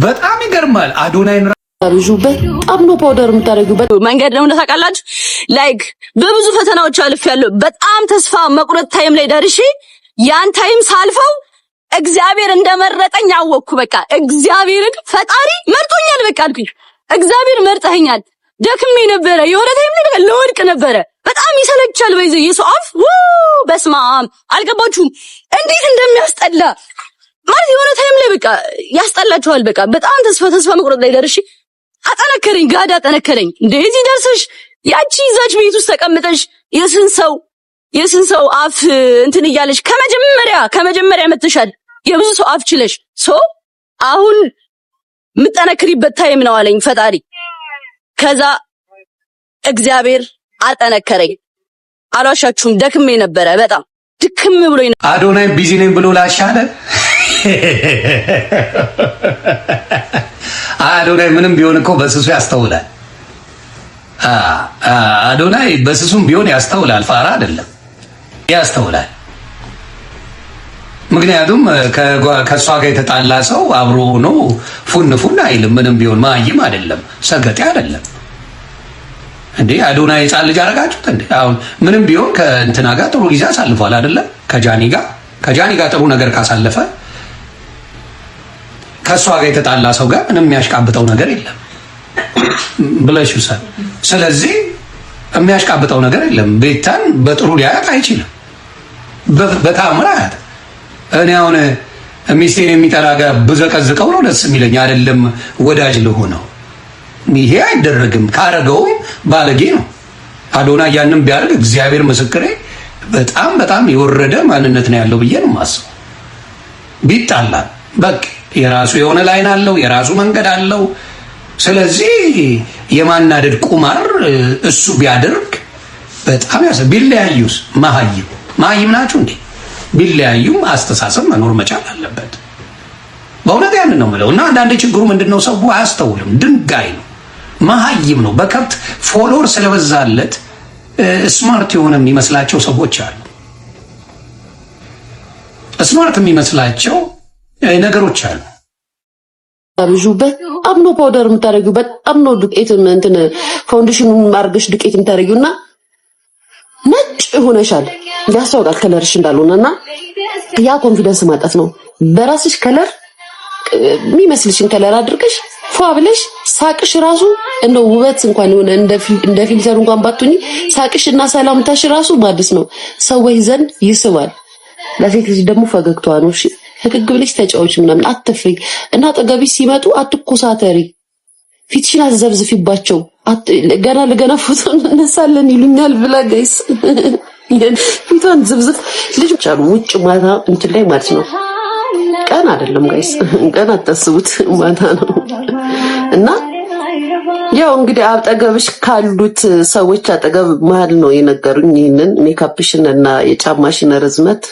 በጣም ይገርማል። አዶናይን አብጁበት አብኖ ፓውደር የምታረጉበት መንገድ ነው ታውቃላችሁ። ላይክ በብዙ ፈተናዎች አልፌያለሁ። በጣም ተስፋ መቁረጥ ታይም ላይ ደርሼ ያን ታይም ሳልፈው እግዚአብሔር እንደመረጠኝ አወቅኩ። በቃ እግዚአብሔርን ፈጣሪ መርጦኛል። በቃ አልኩኝ እግዚአብሔር መርጠኸኛል። ደክሜ ነበረ፣ የሆነ ታይም ላይ ለወድቅ ነበረ። በጣም ይሰለቻል። በዚህ የሰው አፍ በስማም አልገባችሁም እንዴት እንደሚያስጠላ ማለት የሆነ ታይም ላይ በቃ ያስጠላችኋል። በቃ በጣም ተስፋ መቁረጥ ላይ ደርሼ አጠነከረኝ። ጋዳ አጠነከረኝ። እንደዚህ ደርሰሽ ያቺ ይዛች ቤት ውስጥ ተቀምጠሽ የስን ሰው አፍ እንትን እያለሽ ከመጀመሪያ መተሻል የብዙ ሰው አፍ ችለሽ አሁን የምጠነክሪበት ታይም ነው አለኝ ፈጣሪ። ከዛ እግዚአብሔር አጠነከረኝ። አልዋሻችሁም ደክሜ ነበረ። በጣም ድክም ብሎኝ አዶናይ ቢዚ ነኝ ብሎ ላሻለ አዶናይ ምንም ቢሆን እኮ በስሱ ያስተውላል። አዶናይ በስሱም ቢሆን ያስተውላል። ፋራ አይደለም፣ ያስተውላል። ምክንያቱም ከሷ ጋር የተጣላ ሰው አብሮ ሆኖ ፉን አይልም። ምንም ቢሆን ማይም አይደለም፣ ሰገጤ አይደለም። እንዴ አዶናይ ሕፃን ልጅ አረጋችሁት እንዴ? አሁን ምንም ቢሆን ከእንትና ጋር ጥሩ ጊዜ አሳልፏል አይደለም? ከጃኒ ጋር ጥሩ ነገር ካሳለፈ ከሷ ጋር የተጣላ ሰው ጋር ምንም የሚያሽቃብጠው ነገር የለም ብለሽ ውሰድ። ስለዚህ የሚያሽቃብጠው ነገር የለም። ቤታን በጥሩ ሊያያት አይችልም፣ በታምር አያት። እኔ አሁን ሚስቴን የሚጠላ ጋር ብዘቀዝቀው ነው ደስ የሚለኝ አይደለም ወዳጅ ለሆነው። ይሄ አይደረግም። ካረገውም ባለጌ ነው። አዶናይ ያንን ቢያደርግ እግዚአብሔር ምስክሬ በጣም የወረደ ማንነት ነው ያለው ብዬ ነው የማስበው። ቢጣላል በቃ የራሱ የሆነ ላይን አለው፣ የራሱ መንገድ አለው። ስለዚህ የማናደድ ቁማር እሱ ቢያደርግ በጣም ቢለያዩስ መሀይም ናችሁ እንዴ? ቢለያዩም አስተሳሰብ መኖር መቻል አለበት። በእውነት ያንን ነው የምለው። እና አንዳንዴ ችግሩ ምንድነው? ሰው አያስተውልም። ድንጋይ ነው፣ መሀይም ነው። በከብት ፎሎወር ስለበዛለት ስማርት የሆነ የሚመስላቸው ሰዎች አሉ። ስማርት የሚመስላቸው ነገሮች አሉ። አብጁበት አብኖ ፓውደር የምታረጊው በጣም ነው ዱቄት እንትን ፋውንዴሽኑን ማርገሽ ዱቄት የምታረጊውና ነጭ ሆነሻል። ያስታውቃል ከለርሽ እንዳልሆነና ያ ኮንፊደንስ ማጣት ነው። በራስሽ ከለር የሚመስልሽን ከለር አድርገሽ ፏ ብለሽ ሳቅሽ ራሱ እንደው ውበት እንኳን ሆነ እንደ ፊልተር እንኳን ባትሆኚ ሳቅሽ እና ሰላምታሽ ራሱ ማድስ ነው፣ ሰዎች ዘንድ ይስባል። ለሴት ልጅ ደግሞ ፈገግታዋ ነው። እሺ ፈገግ ብለሽ ተጫዎች ምናምን አትፍሪ እና አጠገብሽ ሲመጡ አትኮሳተሪ። ፊትሽን አዘብዝፊባቸው። ገና ፎቶ እንነሳለን ይሉኛል ብላ ጋይስ ፊቷን ዝብዝፍ ልጅ ብቻ ነው ውጭ ማታ እንትን ላይ ማለት ነው። ቀን አይደለም ጋይስ፣ ቀን አታስቡት፣ ማታ ነው። እና ያው እንግዲህ አጠገብሽ ካሉት ሰዎች አጠገብ መሀል ነው የነገሩኝ ይሄንን ሜካፕሽን እና የጫማሽን ርዝመት።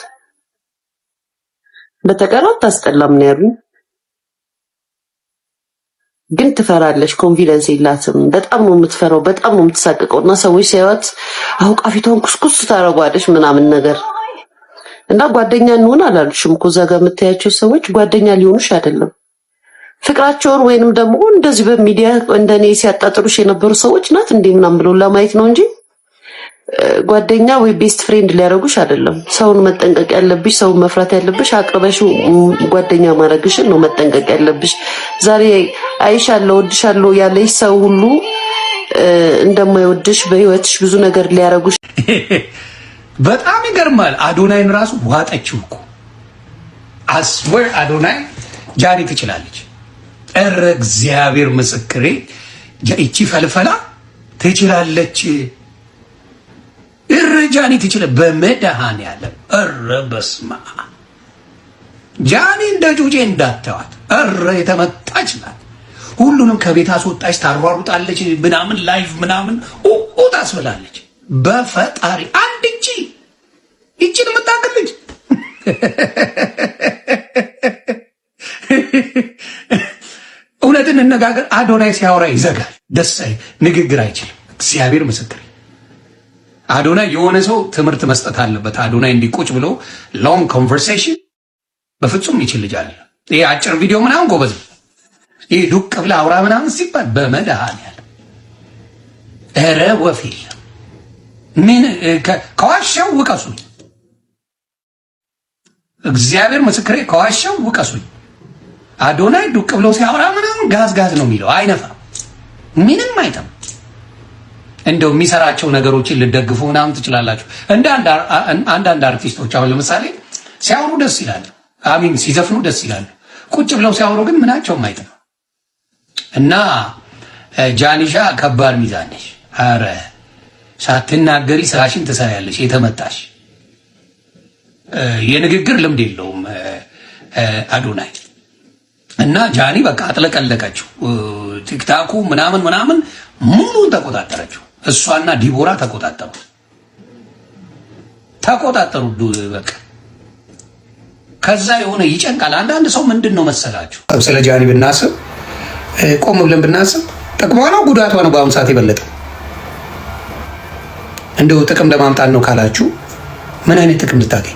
በተቀረው ታስጠላም ነው ያሉኝ። ግን ትፈራለች፣ ኮንፊደንስ የላትም። በጣም ነው የምትፈራው፣ በጣም ነው የምትሳቀቀው። እና ሰዎች ሲያዩት አውቃ ፊቷን ኩስኩስ ታረጓለች ምናምን ነገር። እና ጓደኛ እንሆን አላልሽም እኮ እዛ ጋር የምታያቸው ሰዎች ጓደኛ ሊሆኑሽ አይደለም። ፍቅራቸውን ወይንም ደግሞ እንደዚህ በሚዲያ እንደኔ ሲያጣጥሩሽ የነበሩ ሰዎች ናት እንዴ ምናምን ብሎ ለማየት ነው እንጂ ጓደኛ ወይ ቤስት ፍሬንድ ሊያረጉሽ አይደለም። ሰውን መጠንቀቅ ያለብሽ፣ ሰውን መፍራት ያለብሽ አቅርበሽ ጓደኛ ማረግሽን ነው መጠንቀቅ ያለብሽ። ዛሬ አይሻለሁ ወድሻለሁ ያለሽ ሰው ሁሉ እንደማይወድሽ በህይወትሽ ብዙ ነገር ሊያረጉሽ። በጣም ይገርማል። አዶናይን ራሱ ዋጠችው እኮ አስወር አዶናይ ጃኒ ትችላለች። ኧረ እግዚአብሔር ምስክሬ እቺ ፈልፈላ ትችላለች። ጃኒ ትችላለች በመድኃኒዓለም። ኧረ በስመ አብ ጃኒ እንደ ጩጬ እንዳታዋት። ኧረ የተመታች ናት። ሁሉንም ከቤት አስወጣች፣ ታሯሩጣለች፣ ምናምን ላይቭ ምናምን ታስብላለች። በፈጣሪ አንድ እቺን የምታክልች እውነትን እንነጋገር። አዶናይ ሲያወራ ይዘጋል፣ ደስ ንግግር አይችልም። እግዚአብሔር ምስክር። አዶናይ የሆነ ሰው ትምህርት መስጠት አለበት። አዶናይ እንዲቆጭ ብሎ ሎንግ ኮንቨርሴሽን በፍጹም ይችል ልጅ አለ። ይሄ አጭር ቪዲዮ ምናምን ጎበዝ፣ ይሄ ዱቅ ብላ አውራ ምናምን ሲባል በመድኃኒዓለም ኧረ ወፍ የለም። ምን ከዋሻው ውቀሱኝ፣ እግዚአብሔር ምስክሬ፣ ከዋሻው ውቀሱኝ። አዶናይ ዱቅ ብሎ ሲያወራ ምናምን ጋዝ ጋዝ ነው የሚለው፣ አይነፋም፣ ምንም አይተም። እንደው የሚሰራቸው ነገሮችን ልደግፉ ምናምን ትችላላችሁ። እንደ አንዳንድ አርቲስቶች አሁን ለምሳሌ ሲያወሩ ደስ ይላል፣ አሚን ሲዘፍኑ ደስ ይላሉ። ቁጭ ብለው ሲያወሩ ግን ምናቸውም አይተም። እና ጃኒሻ ከባድ ሚዛን ነሽ። አረ ሳትናገሪ ስራሽን ትሰሪያለሽ። የተመታሽ የንግግር ልምድ የለውም አዶናይ። እና ጃኒ በቃ አጥለቀለቀችው። ቲክታኩ ምናምን ሙሉን ተቆጣጠረችው። እሷና ዲቦራ ተቆጣጠሩ። በቃ ከዛ የሆነ ይጨንቃል። አንዳንድ ሰው ምንድን ነው መሰላችሁ፣ ስለ ጃኒ ብናስብ፣ ቆም ብለን ብናስብ ጥቅሟ ነው ጉዳቷ ነው በአሁኑ ሰዓት የበለጠ? እንደው ጥቅም ለማምጣት ነው ካላችሁ ምን አይነት ጥቅም ልታገኝ?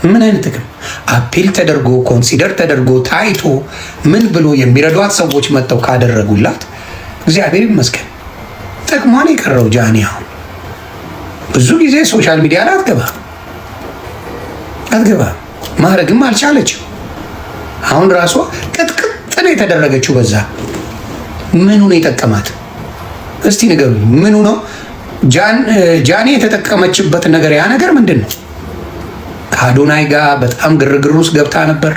ምን አይነት ጥቅም? አፒል ተደርጎ ኮንሲደር ተደርጎ ታይቶ ምን ብሎ የሚረዷት ሰዎች መጥተው ካደረጉላት እግዚአብሔር ይመስገን። ጥቅሟን የቀረው ጃኒ አሁን ብዙ ጊዜ ሶሻል ሚዲያ ላይ አትገባ ማድረግም አልቻለችም። አሁን ራሷ ቅጥቅጥ ነው የተደረገችው። በዛ ምኑ ነው የጠቀማት? እስቲ ንገሩኝ፣ ምኑ ነው ጃኒ የተጠቀመችበት ነገር? ያ ነገር ምንድን ነው? ከአዶናይ ጋር በጣም ግርግር ውስጥ ገብታ ነበር።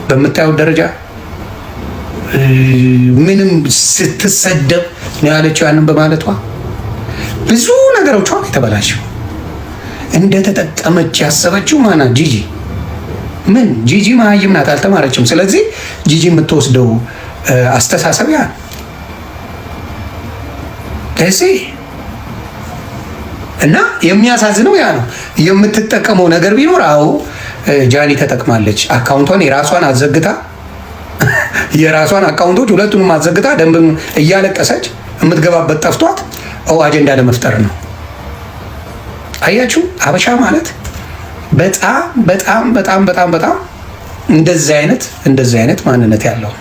በምታዩት ደረጃ ምንም ስትሰደብ ነው ያለችው። ያንን በማለቷ ብዙ ነገሮቿ የተበላሸው። እንደተጠቀመች ያሰበችው ማናት? ጂጂ። ምን ጂጂ መሀይም ናት፣ አልተማረችም። ስለዚህ ጂጂ የምትወስደው አስተሳሰብ ያ እዚህ እና የሚያሳዝነው ያ ነው። የምትጠቀመው ነገር ቢኖር አዎ ጃኒ ተጠቅማለች። አካውንቷን የራሷን አዘግታ የራሷን አካውንቶች ሁለቱንም አዘግታ ደንብ እያለቀሰች የምትገባበት ጠፍቷት አጀንዳ ለመፍጠር ነው። አያችሁ አበሻ ማለት በጣም እንደዚህ አይነት ማንነት ያለው